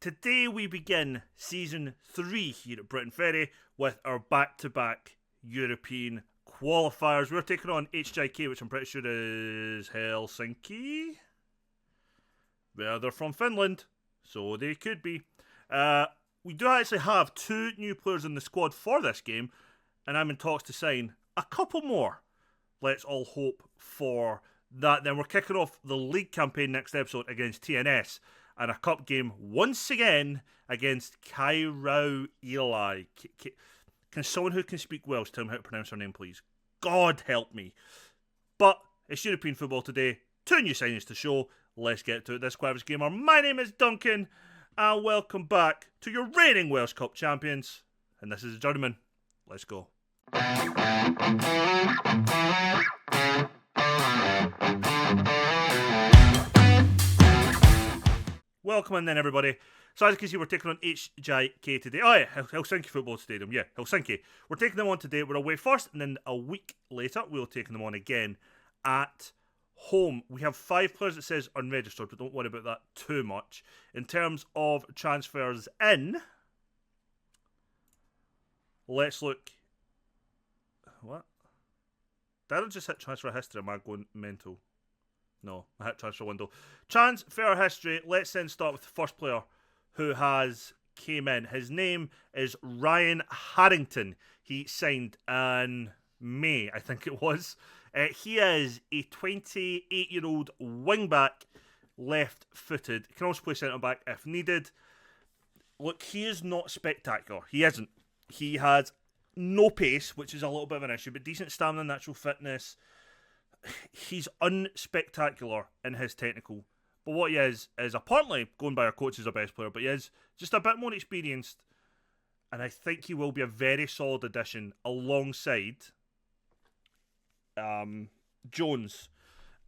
Today we begin Season 3 here at Britain Ferry with our back-to-back European qualifiers. We're taking on HJK, which I'm pretty sure is Helsinki. Well, they're from Finland, so they could be. We do actually have 2 new players in the squad for this game, and I'm in talks to sign a couple more. Let's all hope for that. Then we're kicking off the league campaign next episode against TNS, and a cup game once again against Kairau Eli. Can someone who can speak Welsh tell me how to pronounce her name, please? God help me. But it's European football today. 2 new signings to show. Let's get to it. This Qualifiers Gamer. My name is Duncan, and welcome back to your reigning Welsh Cup champions. And this is Journeyman. Let's go. Welcome in then, everybody. So as you can see, we're taking on HJK today. Oh yeah, Helsinki Football Stadium. Yeah, Helsinki. We're taking them on today. We're away first, and then a week later, we'll take them on again at home. We have 5 players, it says, unregistered, but don't worry about that too much. In terms of transfers in, let's look. What? Did I just hit transfer history? Am I going mental? No, I hit transfer window. Transfer history. Let's then start with the first player who has came in. His name is Ryan Harrington. He signed in May, I think it was. He is a 28-year-old wing-back, left-footed. He can also play centre-back if needed. Look, he is not spectacular. He isn't. He has no pace, which is a little bit of an issue, but decent stamina, natural fitness. He's unspectacular in his technical. But what he is apparently, going by our coach, is a best player, but he is just a bit more experienced. And I think he will be a very solid addition alongside Jones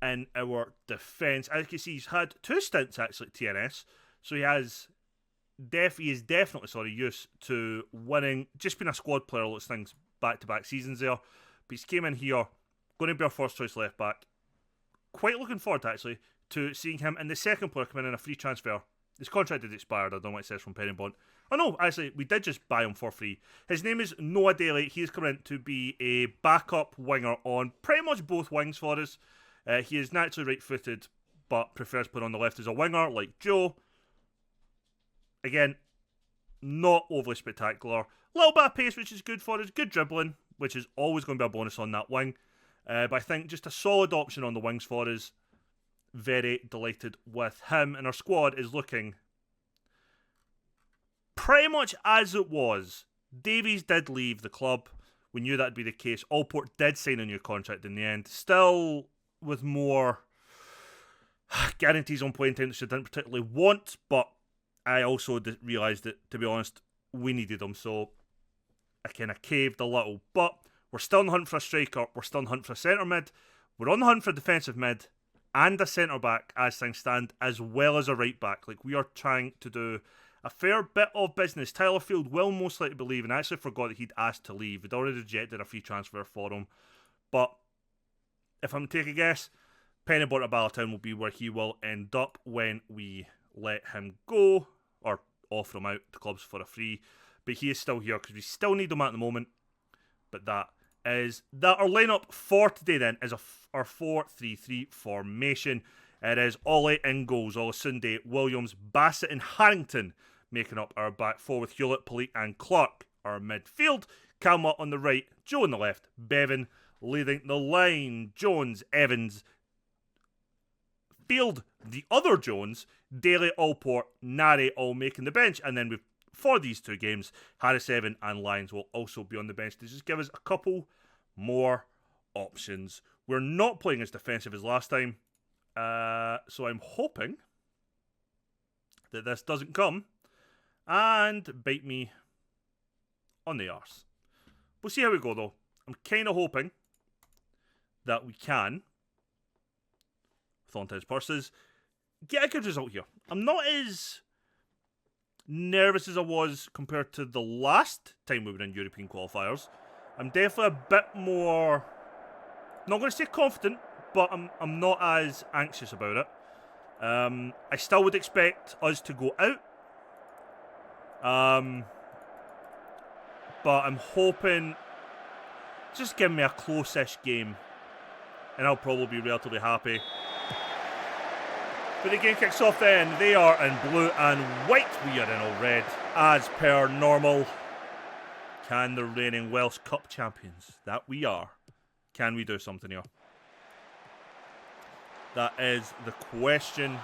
in our defence. As you can see, he's had 2 stints actually at TNS. So he is definitely used to winning, just being a squad player, all those things, back-to-back seasons there. But he's came in here, going to be our first choice left back. Quite looking forward actually to seeing him and the second player come in a free transfer. His contract had expired, I don't know what it says from Pennybont. Oh no, actually, we did just buy him for free. His name is Noah Daly. He is coming in to be a backup winger on pretty much both wings for us. He is naturally right-footed, but prefers playing on the left as a winger, like Joe. Again, not overly spectacular. A little bit of pace, which is good for us. Good dribbling, which is always going to be a bonus on that wing. But I think just a solid option on the wings for us. Very delighted with him. And our squad is looking pretty much as it was. Davies did leave the club. We knew that would be the case. Allport did sign a new contract in the end. Still with more guarantees on playing time, which I didn't particularly want. But I also realised that, to be honest, we needed him. So I kind of caved a little. But we're still on the hunt for a striker. We're still on the hunt for a centre mid. We're on the hunt for a defensive mid and a centre back as things stand, as well as a right back. Like, we are trying to do a fair bit of business. Tyler Field will most likely be leaving. I actually forgot that he'd asked to leave. We'd already rejected a free transfer for him. But if I'm to take a guess, Pennybont at Ballatown will be where he will end up when we let him go or offer him out to clubs for a free. But he is still here because we still need him at the moment. But that is that. Our lineup for today then is our 4-3-3 formation. It is Ollie in goals, Sunday, Williams, Bassett and Harrington making up our back four, with Hewlett, Polite and Clark our midfield. Calma on the right, Joe on the left, Bevan leading the line, Jones, Evans, Field, the other Jones, Daly, Allport, Nari all making the bench. And then for these 2 games, Harris, Evan and Lyons will also be on the bench to just give us a couple more options. We're not playing as defensive as last time, so I'm hoping that this doesn't come and bite me on the arse. We'll see how we go though. I'm kind of hoping that we can, with all intents and purposes, get a good result here. I'm not as nervous as I was compared to the last time we were in European qualifiers. I'm definitely a bit more, not going to say confident, but I'm not as anxious about it. I still would expect us to go out But I'm hoping, just give me a close-ish game, and I'll probably be relatively happy. But the game kicks off then. They are in blue and white. We are in all red, as per normal. Can the reigning Welsh Cup champions, that we are, can we do something here? That is the question.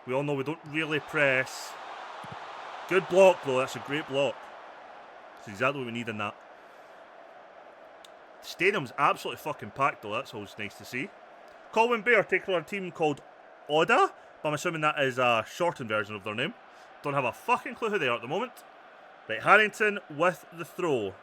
We all know we don't really press. Good block, though. That's a great block. That's exactly what we need in that. The stadium's absolutely fucking packed, though. That's always nice to see. Colwyn Bay are taking on a team called Oda, but I'm assuming that is a shortened version of their name. Don't have a fucking clue who they are at the moment. Right, Harrington with the throw.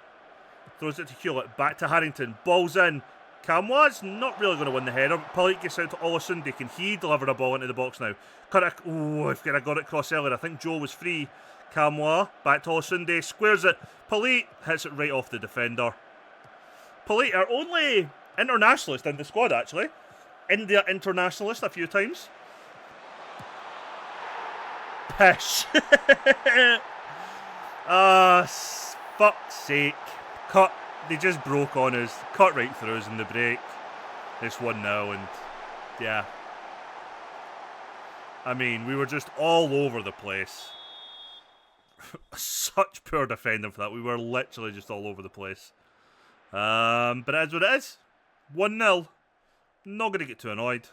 Throws it to Hewlett. Back to Harrington. Ball's in. Camwa's not really going to win the header. Polite gets out to Olasunde. Can he deliver a ball into the box now? Oh, if I got it across earlier. I think Joe was free. Camwa. Back to Olasunde. Squares it. Polite hits it right off the defender. Polite, our only internationalist in the squad, actually. India internationalist a few times. Pish. Fuck's sake. Cut. They just broke on us. Cut right through us in the break. It's 1-0 and yeah. I mean, we were just all over the place. Such poor defending for that. We were literally just all over the place. But it is what it is. 1-0. Not going to get too annoyed.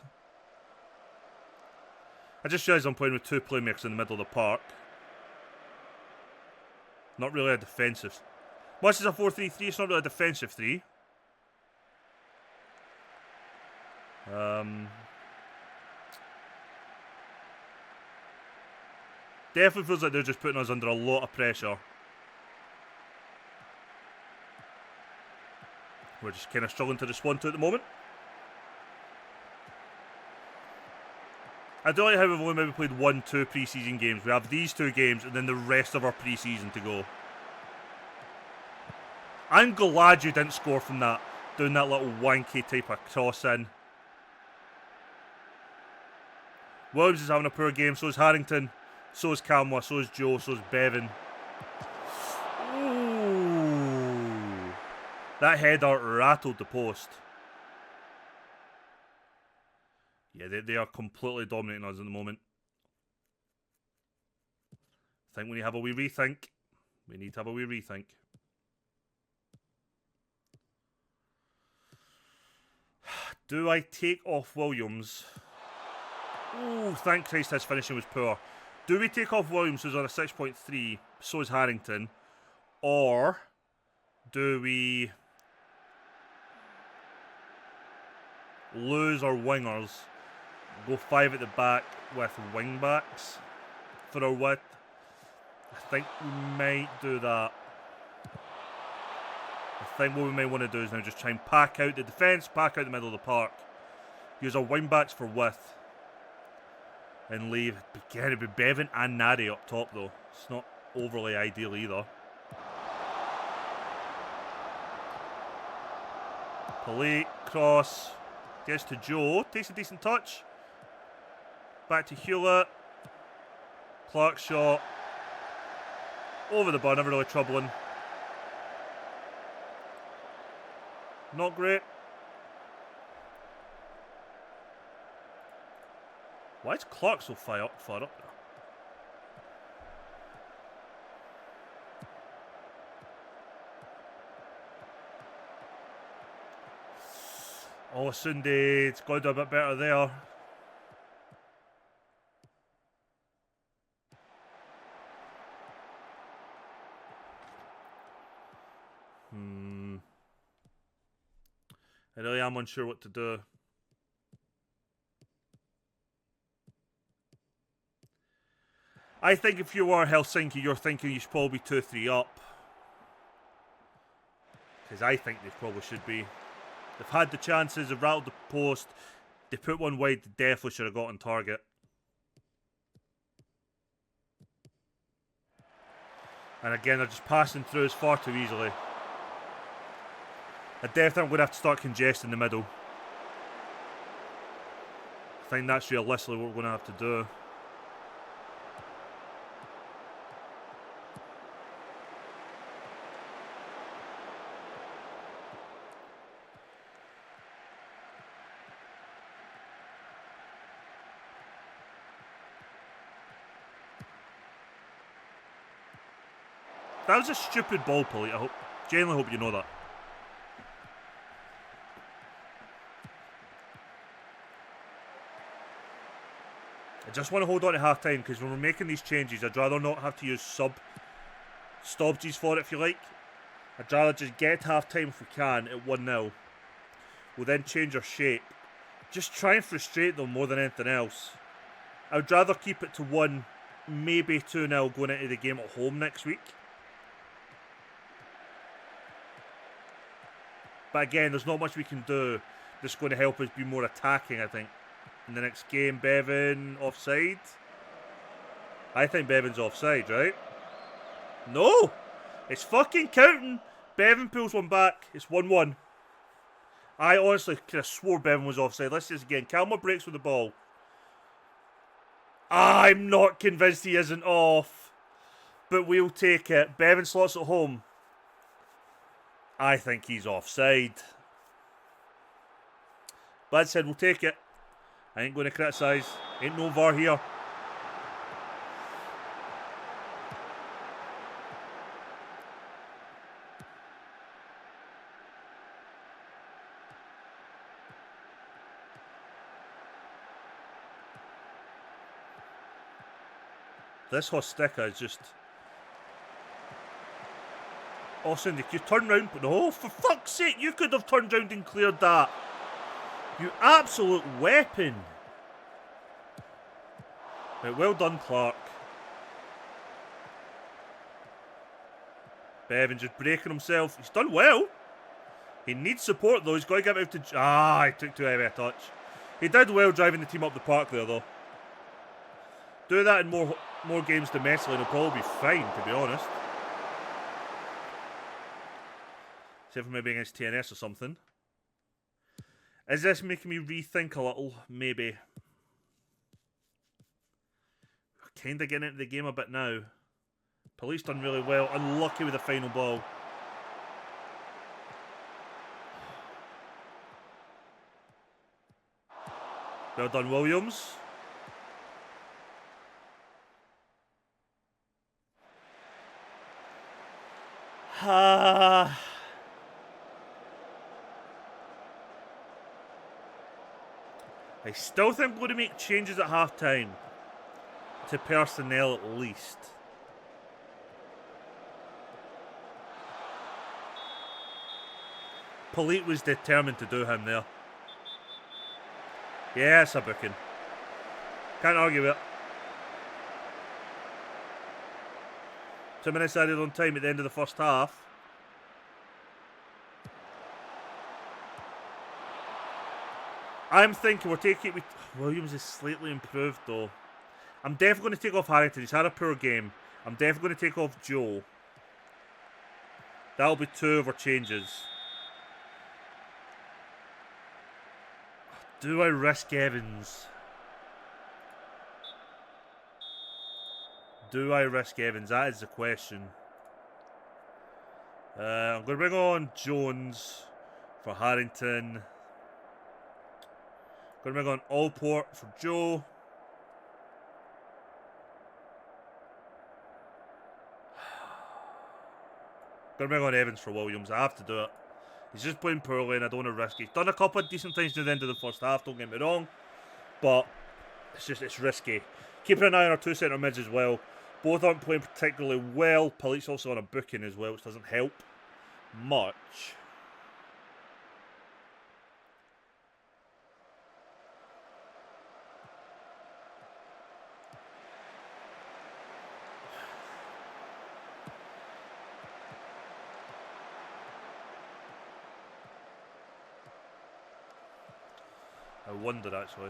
I just realised I'm playing with two playmakers in the middle of the park. Not really a defensive. Much as a 4-3-3, it's not really a defensive 3. Definitely feels like they're just putting us under a lot of pressure. We're just kind of struggling to respond to it at the moment. I don't like how we've only maybe played 1-2 pre-season games. We have these 2 games and then the rest of our pre-season to go. I'm glad you didn't score from that, doing that little wanky type of cross in. Williams is having a poor game, so is Harrington, so is Camwa, so is Joe, so is Bevan. Ooh. That header rattled the post. Yeah, they are completely dominating us at the moment. I think we need to have a wee rethink. We need to have a wee rethink. Do I take off Williams? Oh, thank Christ his finishing was poor. Do we take off Williams, who's on a 6.3, so is Harrington? Or do we lose our wingers, go 5 at the back with wing backs for our width? I think we might do that. I think what we might want to do is now just try and pack out the defence, pack out the middle of the park, use our wing backs for width, and leave. It'd be Bevan and Nari up top though. It's not overly ideal either. Polite, cross, gets to Joe, takes a decent touch. Back to Hewlett. Clark shot. Over the bar, never really troubling. Not great. Why is Clark so far up there? Oh, Sunday, it's got to do a bit better there. I really am unsure what to do. I think if you are Helsinki, you're thinking you should probably be 2-3 up. Because I think they probably should be. They've had the chances, they've rattled the post. They put one wide, they definitely should have got on target. And again, they're just passing through us far too easily. I definitely think I'm going to have to start congesting the middle. I think that's realistically what we're going to have to do. That was a stupid ball, Polly. I genuinely hope you know that. I just want to hold on to half time because when we're making these changes, I'd rather not have to use stoppages for it, if you like. I'd rather just get half time if we can at 1-0. We'll then change our shape. Just try and frustrate them more than anything else. I would rather keep it to 1, maybe 2-0 going into the game at home next week. But again, there's not much we can do that's going to help us be more attacking, I think. In the next game, Bevan offside. I think Bevan's offside, right? No! It's fucking counting! Bevan pulls one back. It's 1-1. I honestly could have swore Bevan was offside. Let's see this again. Calma breaks with the ball. I'm not convinced he isn't off. But we'll take it. Bevan slots at home. I think he's offside. But said we'll take it. I ain't going to criticise. Ain't no VAR here. This Hostika is just... Austin, did you turn round? But no, for fuck's sake, you could have turned round and cleared that. You absolute weapon. Right, well done, Clark. Bevan just breaking himself. He's done well. He needs support, though. He's got to give it out to... Ah, he took too heavy a touch. He did well driving the team up the park there, though. Do that in more games domestically and he'll probably be fine, to be honest. Except for maybe against TNS or something. Is this making me rethink a little? Maybe. Kind of getting into the game a bit now. Police done really well. Unlucky with the final ball. Well done, Williams. I still think we're going to make changes at half time. To personnel at least. Polite was determined to do him there. Yeah, it's a booking. Can't argue with it. 2 minutes added on time at the end of the first half. I'm thinking we're taking it. Williams is slightly improved though. I'm definitely going to take off Harrington. He's had a poor game. I'm definitely going to take off Joe. That'll be 2 of our changes. Do I risk Evans? Do I risk Evans? That is the question. I'm going to bring on Jones for Harrington. Going to bring on Allport for Joe. Going to bring on Evans for Williams. I have to do it. He's just playing poorly and I don't want to risk it. He's done a couple of decent things near the end of the first half, don't get me wrong. But it's risky. Keeping an eye on our 2 centre mids as well. Both aren't playing particularly well. Polite's also on a booking as well, which doesn't help much. I wonder actually.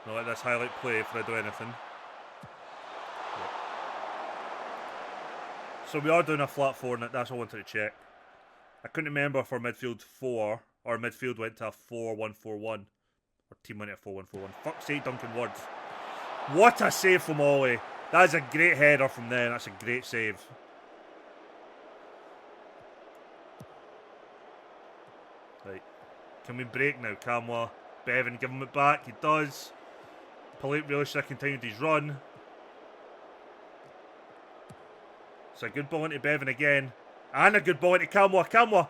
I'll let this highlight play if I do anything. Yeah. So we are doing a flat 4 in it, that's what I wanted to check. I couldn't remember if our midfield 4 or midfield went to a 4-1-4-1 or team went to a 4-1-4-1. Fuck's sake, Duncan Woods. What a save from Ollie. That's a great header from there. That's a great save. Right. Can we break now, Camwa? Bevan, give him it back. He does. Polite really should have continued his run. It's a good ball into Bevan again. And a good ball into Camwa. Camwa.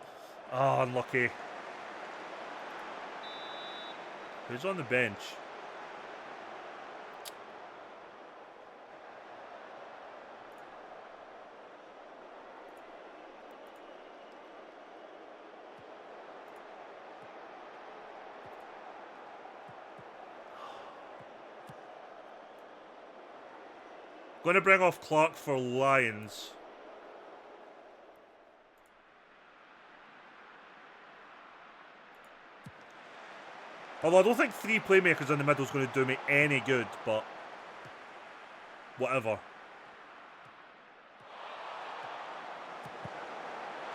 Oh, unlucky. Who's on the bench? Going to bring off Clark for Lions. Although I don't think 3 playmakers in the middle is going to do me any good, but whatever.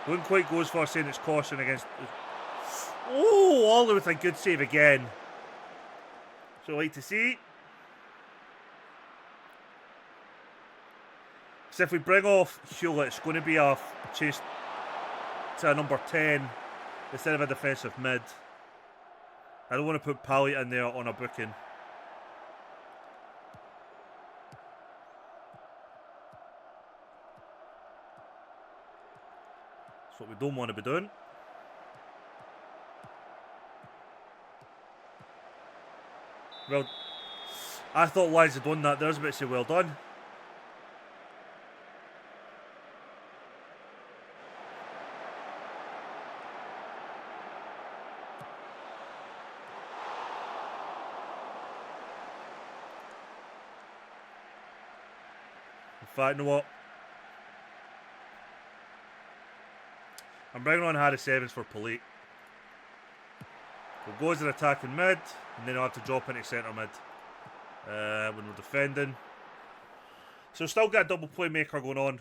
Wouldn't quite go as far as saying it's caution against... Oh, Ollie with a good save again. So like to see. So if we bring off Hewlett, it's going to be a chase to a number 10 instead of a defensive mid. I don't want to put Palliot in there on a booking. That's what we don't want to be doing. Well, I thought Lions had won that. There's a bit to say well done. In fact, you know what? I'm bringing on Harris Evans for Polite. We'll go as an attacking mid, and then I'll have to drop into centre mid when we're defending. So still got a double playmaker going on,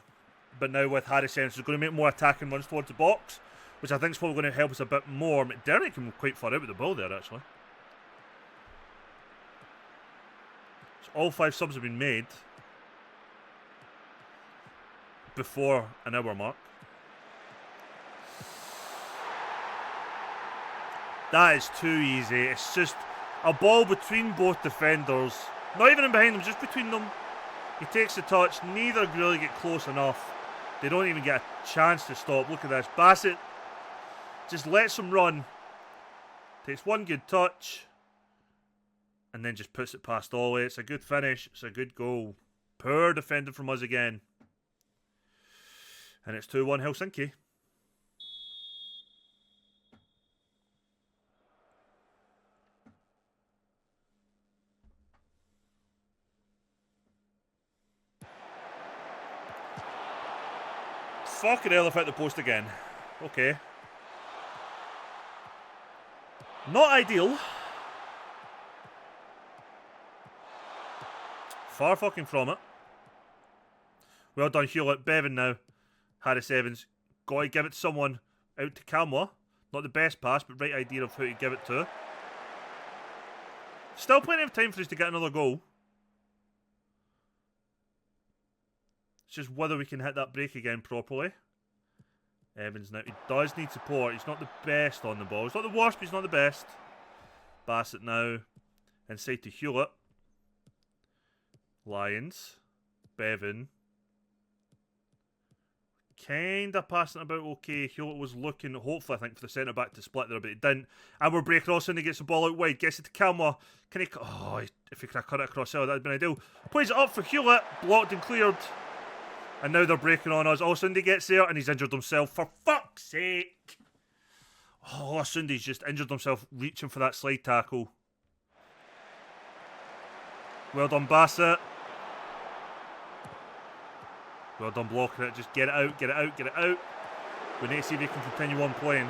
but now with Harris Evans, we're going to make more attacking runs towards the box, which I think is probably going to help us a bit more. McDermott can quite far out with the ball there, actually. So all 5 subs have been made before an hour mark. That is too easy. It's just a ball between both defenders. Not even in behind them, just between them. He takes the touch. Neither really get close enough. They don't even get a chance to stop. Look at this. Bassett just lets him run. Takes one good touch. And then just puts it past Ollie. It's a good finish. It's a good goal. Poor defending from us again. And it's 2-1 Helsinki. Fucking hell, I've hit the post again. Okay. Not ideal. Far fucking from it. Well done, Hewlett. Bevan now. Harris Evans. Got to give it to someone. Out to Camwa. Not the best pass, but right idea of who to give it to. Still plenty of time for us to get another goal. It's just whether we can hit that break again properly. Evans now. He does need support. He's not the best on the ball. He's not the worst, but he's not the best. Bassett now. Inside to Hewlett. Lions. Bevan. Kinda passing about okay. Hewlett was looking, hopefully, I think, for the centre back to split there, but he didn't. And we're breaking also, and he gets the ball out wide. Gets it to Camwa. Can he? Oh, if he could have cut it across there, that would have been ideal. Plays it up for Hewlett. Blocked and cleared. And now they're breaking on us. Oh, Sunday gets there and he's injured himself. For fuck's sake. Oh, Sunday's just injured himself reaching for that slide tackle. Well done, Bassett. Well done blocking it. Just get it out, get it out, get it out. We need to see if he can continue on playing.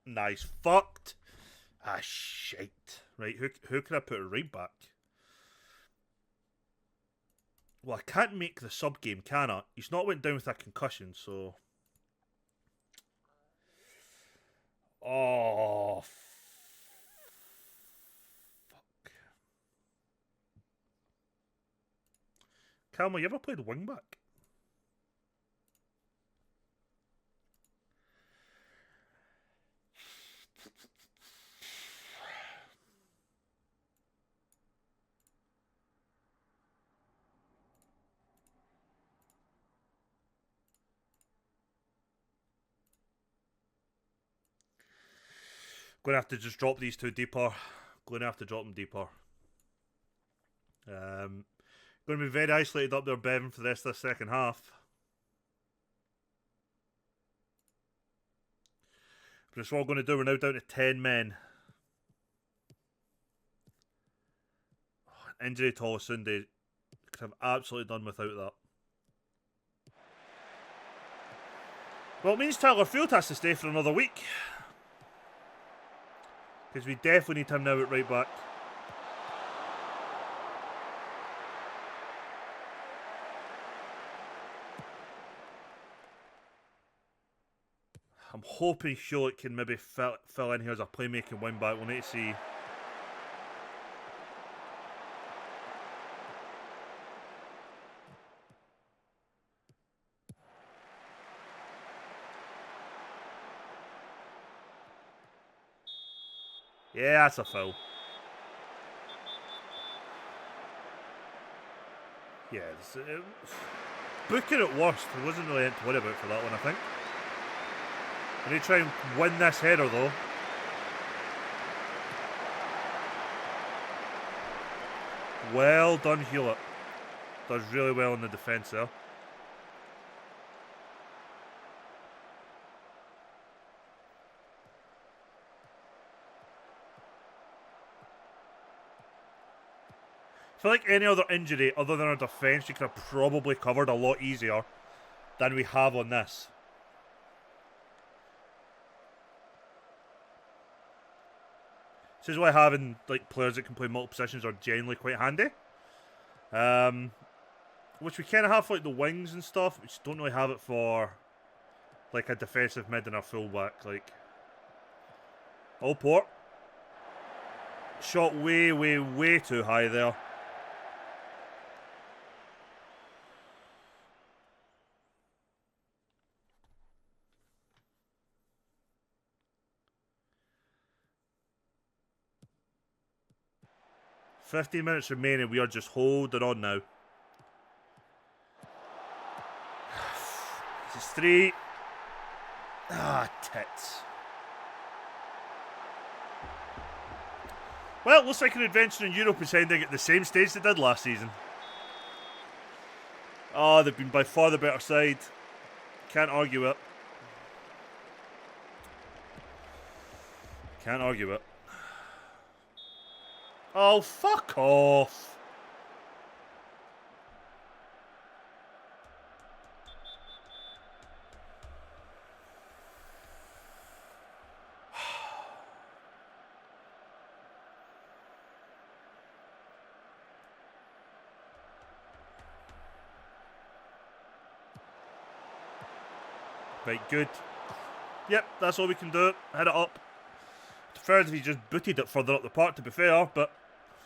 Nice. Fucked. Ah, shite. Right, who can I put right back? Well, I can't make the sub game, can I? He's not went down with a concussion, so... Oh, fuck. Calma, you ever played wingback? Going to have to just drop these two deeper. Going to have to drop them deeper. Going to be very isolated up there, Bevan, for the rest of the second half. But that's what we're going to do. We're now down to 10 men. Injury to Sunday. Could have absolutely done without that. Well, it means Tyler Field has to stay for another week. Because we definitely need him now at right back. I'm hoping Hewlett can maybe fill in here as a playmaking wing back. We'll need to see. Yeah, that's a foul. Yeah, booking at worst. There wasn't really anything to worry about for that one, I think. I need to try and win this header, though. Well done, Hewlett. Does really well in the defence there. I feel like any other injury other than our defence, we could have probably covered a lot easier than we have on this. This is why having like players that can play multiple positions are generally quite handy. Which we kind of have for like the wings and stuff. We just don't really have it for like a defensive mid and a fullback. Like, oh, port. Shot way, way, way too high there. "15 minutes remaining, we are just holding on now. This is 3. Ah, tits. Well, looks like an adventure in Europe is ending at the same stage they did last season. Oh, they've been by far the better side. Can't argue it. Can't argue it. Oh, fuck off. Right, good. Yep, that's all we can do. Hit it up. Preferred if he just booted it further up the park, to be fair, but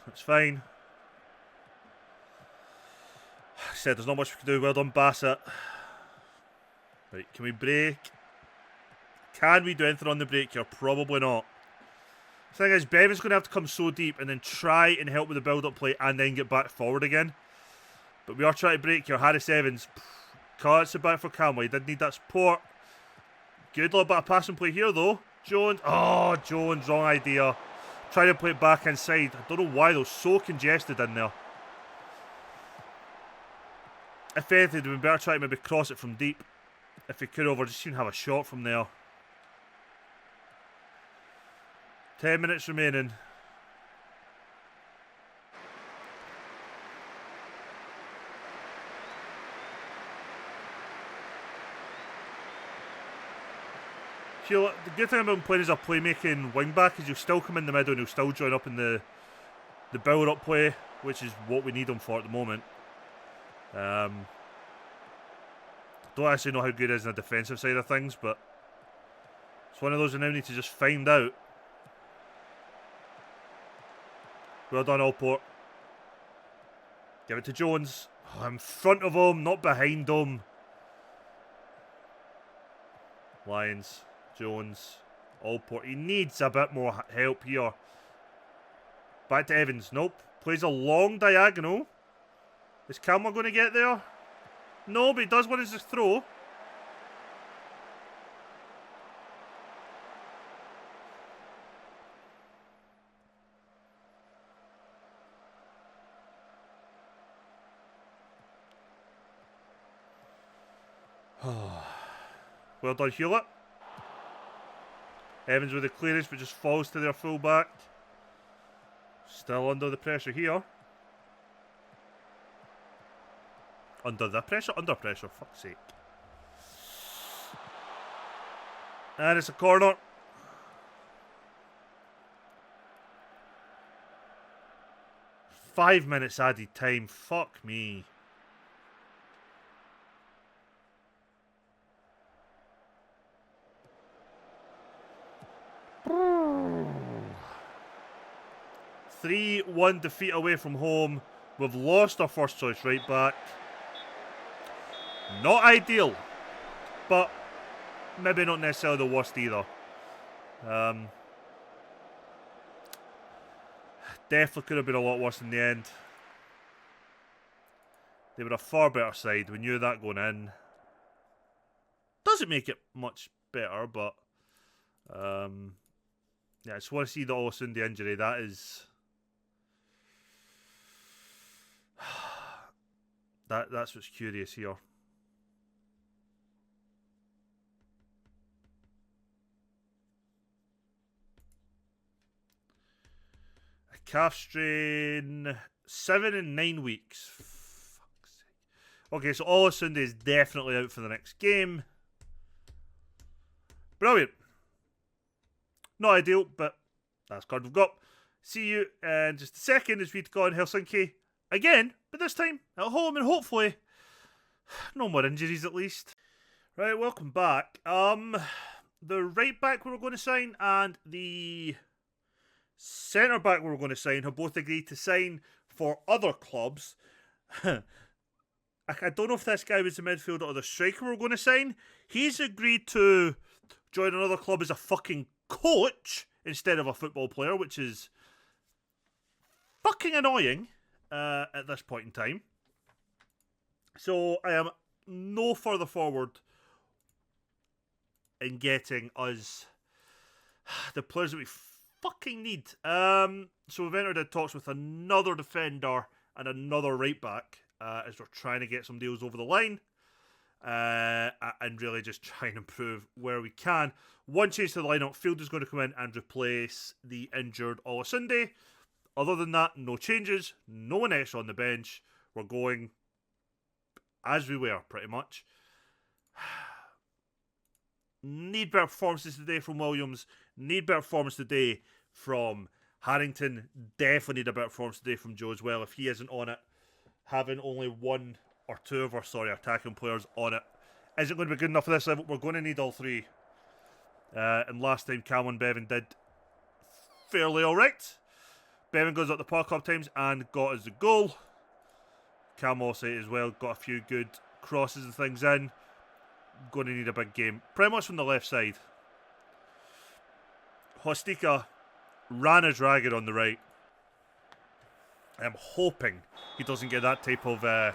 it's fine. Said there's not much we can do. Well done, Bassett. Right, can we break? Can we do anything on the break here? Probably not. The thing is, Bevan's going to have to come so deep and then try and help with the build-up play and then get back forward again. But we are trying to break here. Harris Evans cuts it back for Camway. Did need that support. Good little bit of passing play here, though. Jones. Oh, Jones. Wrong idea. Trying to play it back inside. I don't know why, though. So congested in there. If anything, it would be better try to maybe cross it from deep. If he could over, just even have a shot from there. 10 minutes remaining. The good thing about him playing as a playmaking wing-back is he'll still come in the middle and he'll still join up in the build-up play, which is what we need him for at the moment. Don't actually know how good he is on the defensive side of things, but it's one of those we now need to just find out. Well done, Allport. Give it to Jones. Oh, in front of him, not behind him. Lions, Jones, Allport. He needs a bit more help here. Back to Evans. Nope. Plays a long diagonal. Is Calmer going to get there? No, but he does win his throw. Well done, Hewlett. Evans with the clearance, but just falls to their fullback. Still under the pressure here. Under the pressure? Under pressure, fuck's sake. And it's a corner. Five minutes added time. Fuck me. Ooh. 3-1 defeat away from home. We've lost our first choice right back. Not ideal, but maybe not necessarily the worst either. Definitely could have been a lot worse in the end. They were a far better side. We knew that going in. Doesn't make it much better, but yeah, I just want to see the Olosunde injury. That is that's what's curious here. A calf strain, 7 and 9 weeks. Fuck's sake. Okay, so Olosunde is definitely out for the next game. Brilliant. Not ideal, but that's card we've got. See you in just a second as we go in Helsinki again, but this time at home and hopefully no more injuries at least. Right, welcome back. The right back we were going to sign and the centre back we were going to sign have both agreed to sign for other clubs. I don't know if this guy was the midfielder or the striker we were going to sign. He's agreed to join another club as a fucking coach instead of a football player, which is fucking annoying at this point in time. So I am no further forward in getting us the players that we fucking need. So we've entered in talks with another defender and another right back as we're trying to get some deals over the line. And really just try and improve where we can. One change to the lineup, Field is going to come in and replace the injured Olosunde. Other than that, no changes, no one extra on the bench. We're going as we were, pretty much. Need better performances today from Williams. Need better performance today from Harrington. Definitely need a better performance today from Joe as well. If he isn't on it, having only one or two of our attacking players on it isn't going to be good enough for this level. We're going to need all three. And last time Cameron Bevan did fairly alright. Bevan goes up the park up times and got us the goal. Cam also as well got a few good crosses and things in. Going to need a big game. Pretty much from the left side. Hostika ran as ragged on the right. I'm hoping he doesn't get that type of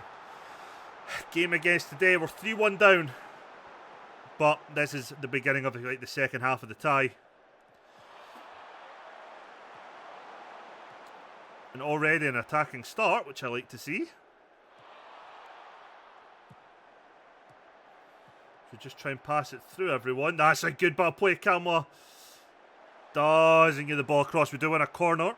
game against today. We're 3-1 down, but this is the beginning of the second half of the tie. And already an attacking start, which I like to see. So just try and pass it through everyone. That's a good ball play. Kalma doesn't get the ball across. We do win a corner.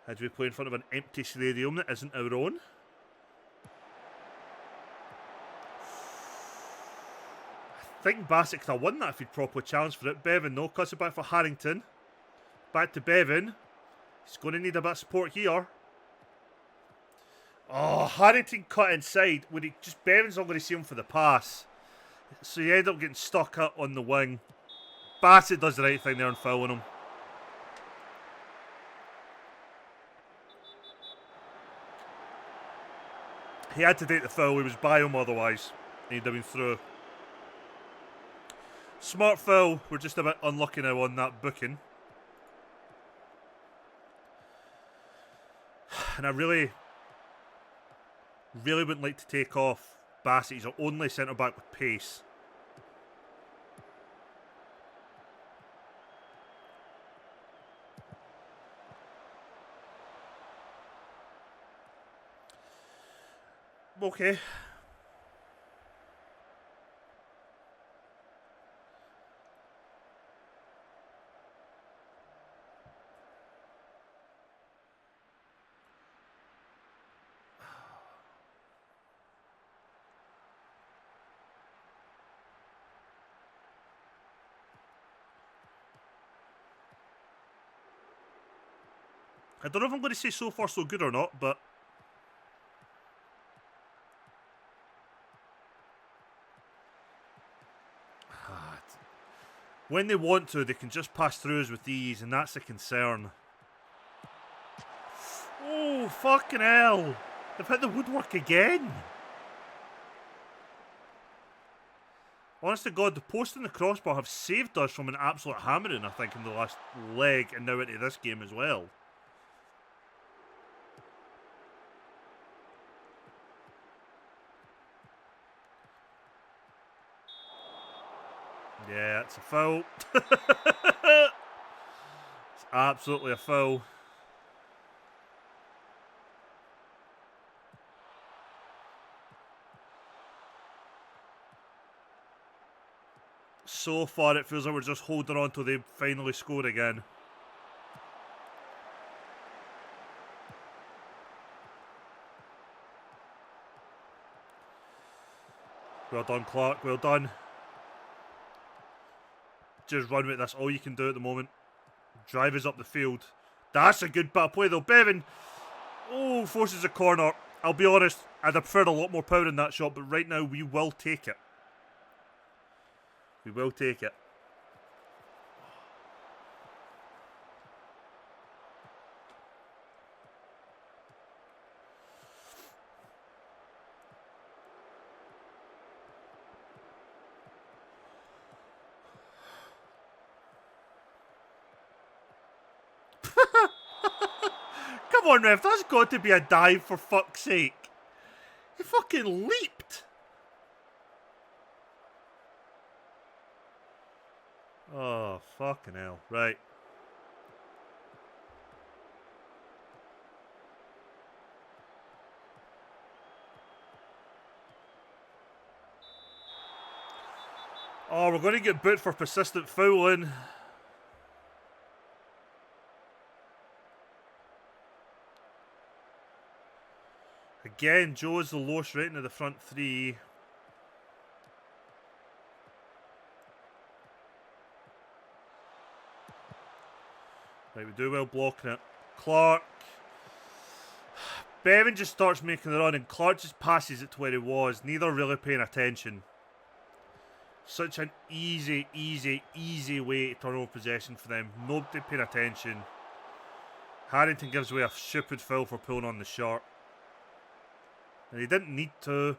As we play in front of an empty stadium that isn't our own. I think Bassett could have won that if he'd properly challenged for it. Bevan, no, cuts it back for Harrington. Back to Bevan. He's going to need a bit of support here. Oh, Harrington cut inside. When he just Bevan's not going to see him for the pass. So you end up getting stuck up on the wing. Bassett does the right thing there and fouling him. He had to take the foul. He was by him otherwise. He'd have been through. Smart foul. We're just a bit unlucky now on that booking. And I really wouldn't like to take off Bassett. He's our only centre-back with pace. Okay. I don't know if I'm going to say so far so good or not, but when they want to, they can just pass through us with ease, and that's a concern. Oh, fucking hell. They've hit the woodwork again. Honest to God, the post and the crossbar have saved us from an absolute hammering, I think, in the last leg, and now into this game as well. Yeah, it's a foul. It's absolutely a foul. So far, it feels like we're just holding on till they finally score again. Well done, Clark. Well done. Just run with this. All you can do at the moment. Drive us up the field. That's a good bit of play, though. Bevan. Oh, forces a corner. I'll be honest, I'd have preferred a lot more power in that shot, but right now we will take it. We will take it. Come on, ref, that's got to be a dive for fuck's sake. He fucking leaped. Oh, fucking hell. Right. Oh, we're going to get booked for persistent fouling. Again, Joe's the lowest rating of the front three. Right, we do well blocking it. Clark. Bevan just starts making the run and Clark just passes it to where he was. Neither really paying attention. Such an easy way to turn over possession for them. Nobody paying attention. Harrington gives away a stupid foul for pulling on the shot. And he didn't need to.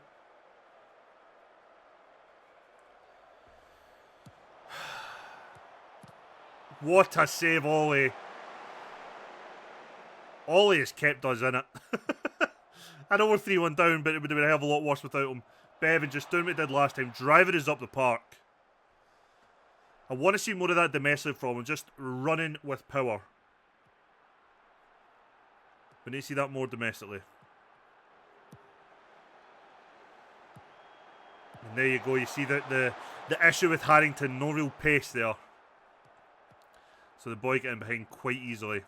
What a save, Ollie. Ollie has kept us in it. I know we're 3-1 down, but it would have been a hell of a lot worse without him. Bevan just doing what he did last time, driving us up the park. I want to see more of that domestic from him, just running with power. We need to see that more domestically. And there you go, you see the issue with Harrington, no real pace there. So the boy getting behind quite easily.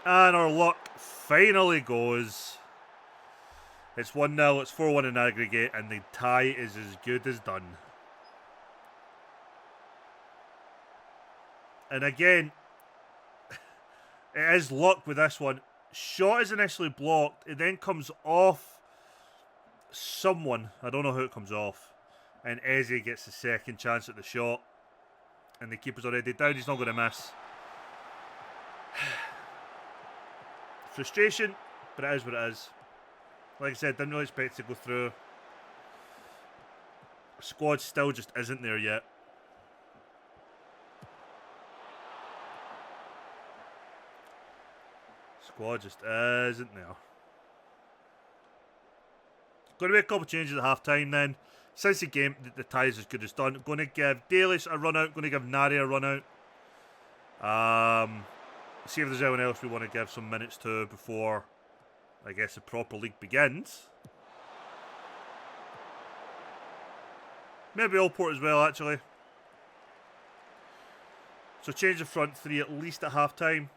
And our luck finally goes. It's 1-0, it's 4-1 in aggregate, and the tie is as good as done. And again, it is luck with this one. Shot is initially blocked. It then comes off someone. I don't know who it comes off. And Eze gets the second chance at the shot. And the keeper's already down. He's not going to miss. Frustration, but it is what it is. Like I said, didn't really expect it to go through. Squad still just isn't there yet. Squad just isn't there. Going to make a couple of changes at half time then. Since the game, the tie is as good as done. Going to give Dalis a run out. Going to give Nari a run out. See if there's anyone else we want to give some minutes to before, I guess, the proper league begins. Maybe Allport as well, actually. So change the front three at least at half time.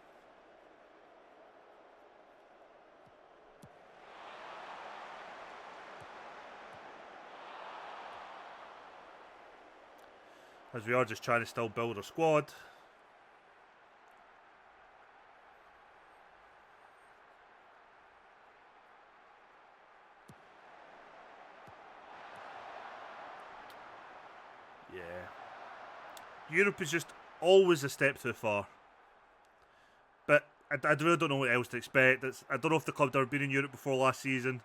As we are just trying to still build our squad. Yeah. Europe is just always a step too far. But I really don't know what else to expect. I don't know if the club had ever been in Europe before last season.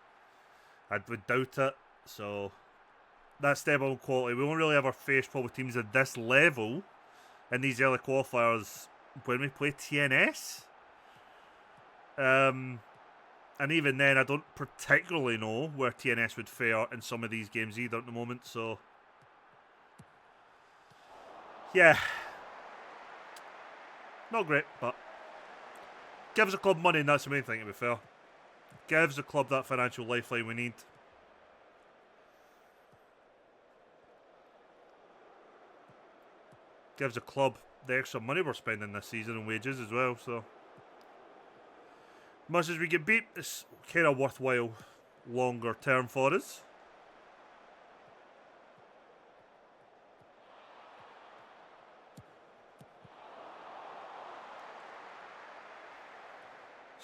I would doubt it. So that step on quality. We won't really ever face probably teams at this level in these early qualifiers when we play TNS. And even then, I don't particularly know where TNS would fare in some of these games either at the moment. So yeah, not great, but gives the club money, and that's the main thing, to be fair. Gives the club that financial lifeline we need. Gives the club the extra money we're spending this season on wages as well, so much as we get beat, it's kind of worthwhile longer term for us.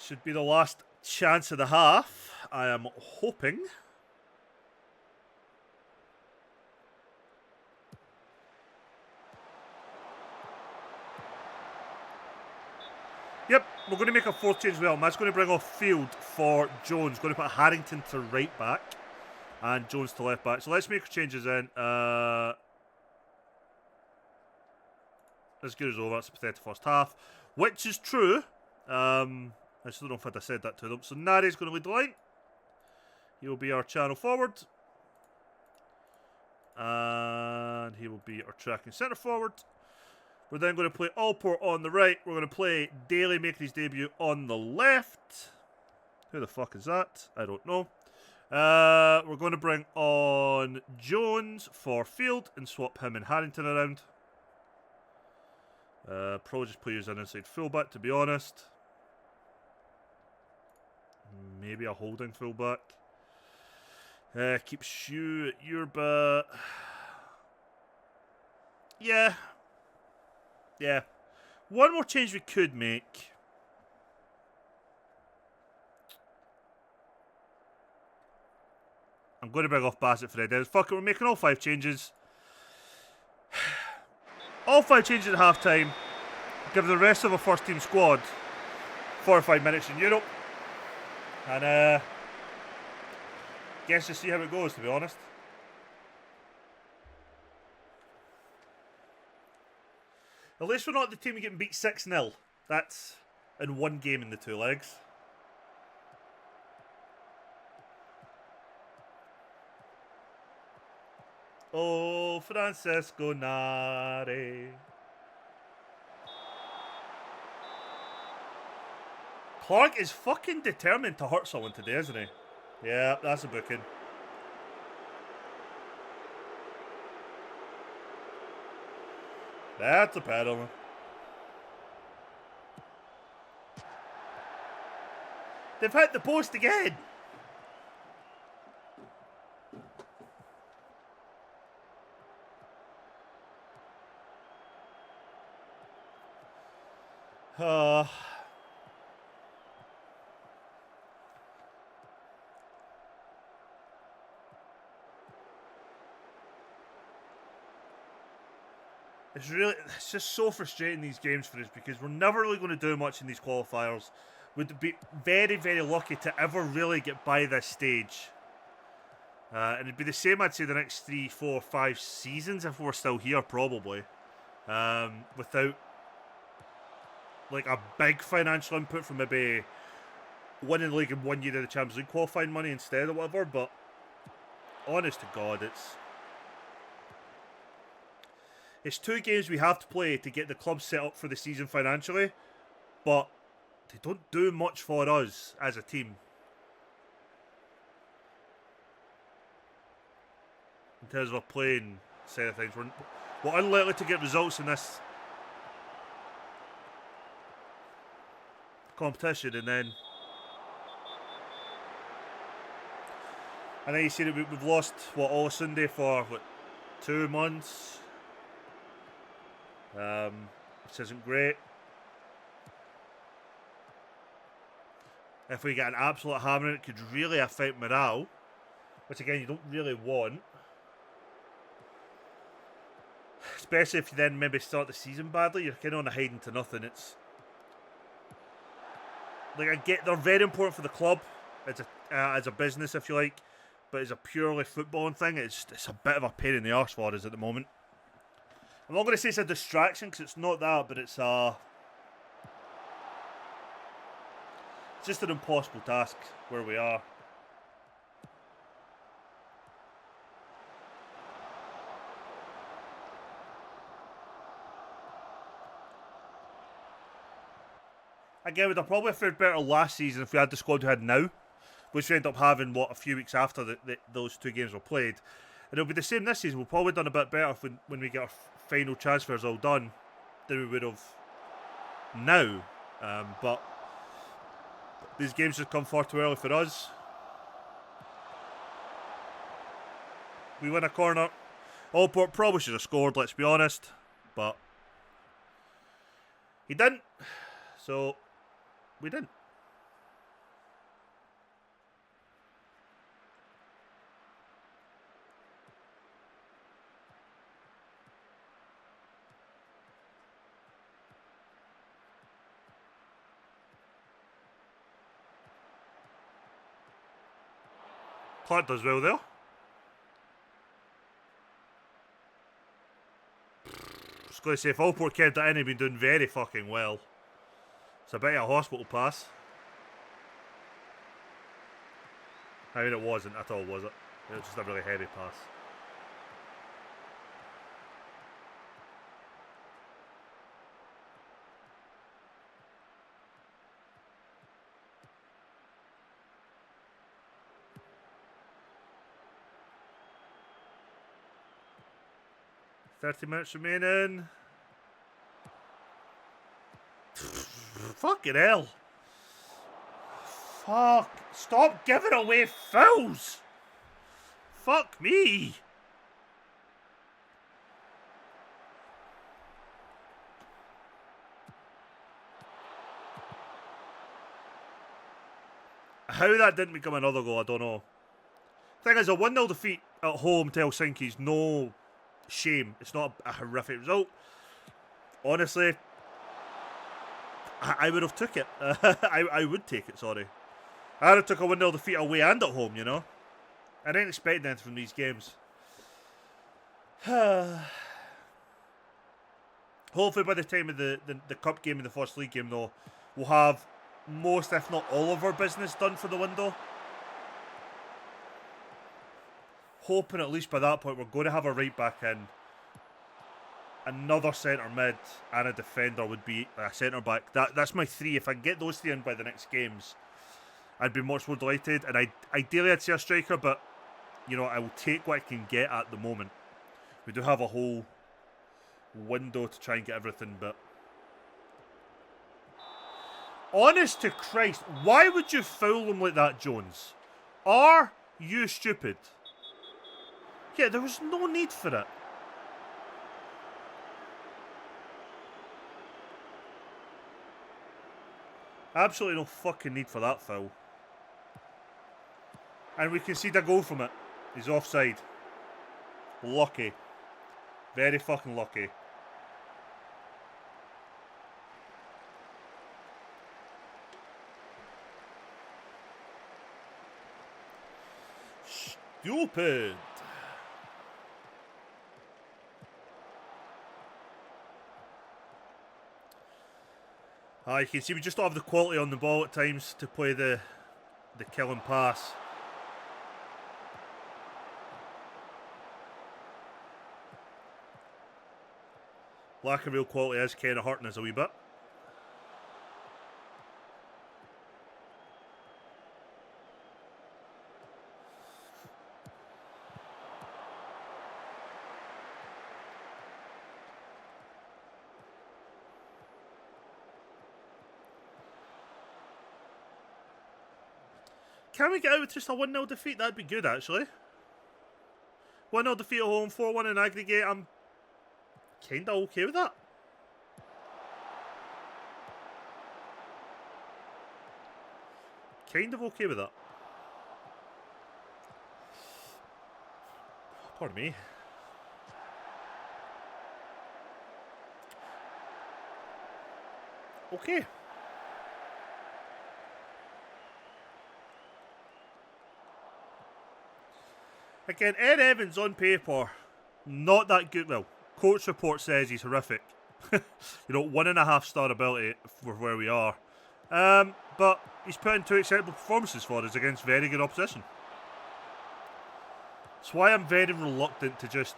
Should be the last chance of the half, I am hoping. Yep, we're going to make a fourth change as well. That's going to bring off Field for Jones. Going to put Harrington to right back and Jones to left back. So let's make changes in. As good as over. That's a pathetic first half, which is true. I still don't know if I'd have said that to them. So Nari's going to lead the line. He will be our channel forward. And he will be our tracking centre forward. We're then going to play Allport on the right. We're going to play Daly making his debut on the left. Who the fuck is that? I don't know. We're going to bring on Jones for Field and swap him and Harrington around. Probably just play as an inside fullback, to be honest. Maybe a holding fullback. Keep Shu at Europa. Yeah. Yeah. One more change we could make. I'm going to bring off Bassett for Edwards. Fuck it, we're making all 5 changes. All 5 changes at half time. Give the rest of our first team squad 4 or 5 minutes in Europe. And guess to see how it goes, to be honest. At least we're not the team getting beat 6-0. That's in one game in the 2 legs. Oh, Francisco Nari. Clark is fucking determined to hurt someone today, isn't he? Yeah, that's a booking. That's a pedal. They've hit the post again. Uh, it's just so frustrating these games for us because we're never really going to do much in these qualifiers. We'd be very, very lucky to ever really get by this stage. And it'd be the same, I'd say, the next 3, 4, 5 seasons if we're still here, probably. Without like a big financial input from maybe winning the league in 1 year of the Champions League qualifying money instead or whatever. But honest to God, it's 2 games we have to play to get the club set up for the season financially, but they don't do much for us as a team. In terms of a playing side of things, we're unlikely to get results in this competition, and then you see that we've lost all Sunday for 2 months, which isn't great. If we get an absolute hammering, it could really affect morale, which again you don't really want. Especially if you then maybe start the season badly, you're kind of on a hiding to nothing. It's like, I get they're very important for the club as a business, if you like, but as a purely footballing thing, it's a bit of a pain in the arse for us at the moment. I'm not going to say it's a distraction because it's not that, but it's just an impossible task where we are. Again, we'd have probably fared better last season if we had the squad we had now, which we ended up having, a few weeks after those 2 games were played. And it'll be the same this season. We'll probably done a bit better when we get our final transfers all done than we would have now. But these games just come far too early for us. We win a corner. Allport probably should have scored, let's be honest. But he didn't. So we didn't. Clark does well there. I was going to say, if Allport kept that in, he'd been doing very fucking well. It's a bit of a hospital pass. I mean, it wasn't at all, was it? It was just a really heavy pass. $30 remaining. Fucking hell. Fuck. Stop giving away fouls. Fuck me. How that didn't become another goal, I don't know. Thing is, a 1-0 defeat at home to Helsinki's no shame. It's not a horrific result. Honestly, I would have took it. I would take it, sorry. I would have took a 1-0 defeat away and at home, you know. I didn't expect anything from these games. Hopefully by the time of the cup game and the first league game, though, we'll have most, if not all of our business done for the window. Hoping at least by that point we're going to have a right back in. Another centre mid and a defender would be a centre back. That's my 3. If I can get those 3 in by the next games, I'd be much more delighted. And ideally I'd say a striker, but you know, I will take what I can get at the moment. We do have a whole window to try and get everything, but honest to Christ, why would you foul him like that, Jones? Are you stupid? Yeah, there was no need for it. Absolutely no fucking need for that foul. And we concede a goal from it. He's offside. Lucky. Very fucking lucky. Stupid. You can see we just don't have the quality on the ball at times to play the killing pass. Lack of real quality is kind of hurting us a wee bit. Can we get out with just a 1-0 defeat? That'd be good, actually. 1-0 defeat at home, 4-1 in aggregate. I'm kind of okay with that. Kind of okay with that. Pardon me. Okay. Again, Ed Evans on paper, not that good. Well, coach report says he's horrific. 1.5 star ability for where we are. But he's put in 2 acceptable performances for us against very good opposition. That's why I'm very reluctant to just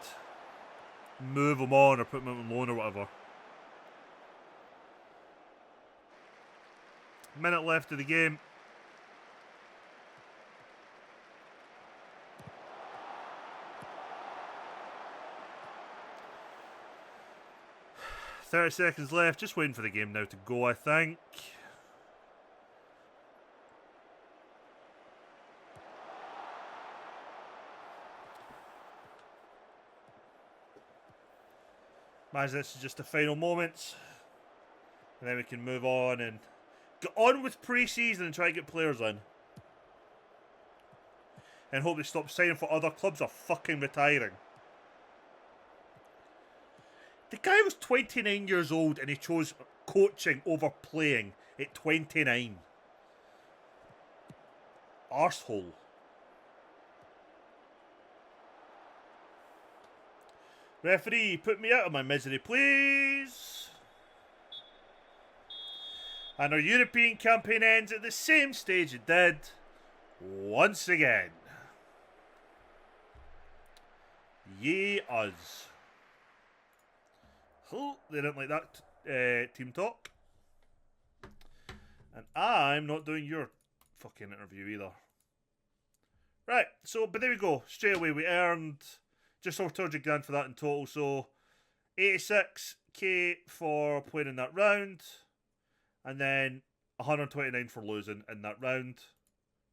move him on or put him on loan or whatever. Minute left of the game. $30 seconds left. Just waiting for the game now to go, I think. Imagine this is just the final moments. And then we can move on and get on with pre-season and try to get players in. And hope they stop signing for other clubs or fucking retiring. The guy was 29 years old and he chose coaching over playing at 29. Arsehole. Referee, put me out of my misery, please. And our European campaign ends at the same stage it did once again. Yay us. Oh, they didn't like that team talk. And I'm not doing your fucking interview either. Right, so, but there we go. Straight away, we earned just over 200 grand for that in total. So, 86k for playing in that round. And then 129 for losing in that round.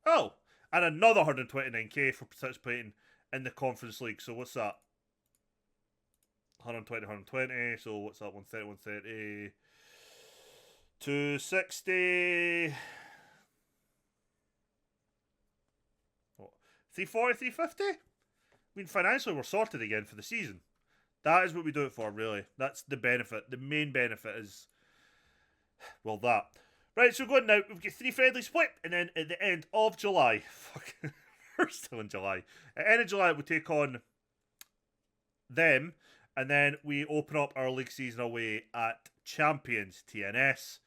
Oh, and another 129k for participating in the Conference League. So, what's that? 120, 120. So, what's that? 130, 130. 260. What? 340, 350? I mean, financially, we're sorted again for the season. That is what we do it for, really. That's the benefit. The main benefit is, well, that. Right, so going now, we've got 3 friendly split, and then at the end of July, we're still in July. At the end of July, we take on them, and then we open up our league season away at Champions TNS.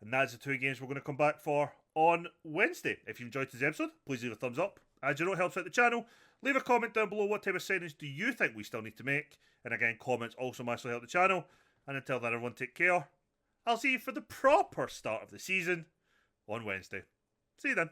And that's the 2 games we're going to come back for on Wednesday. If you enjoyed this episode, please leave a thumbs up. As you know, it helps out the channel. Leave a comment down below what type of signings do you think we still need to make. And again, comments also massively help the channel. And until then, everyone take care. I'll see you for the proper start of the season on Wednesday. See you then.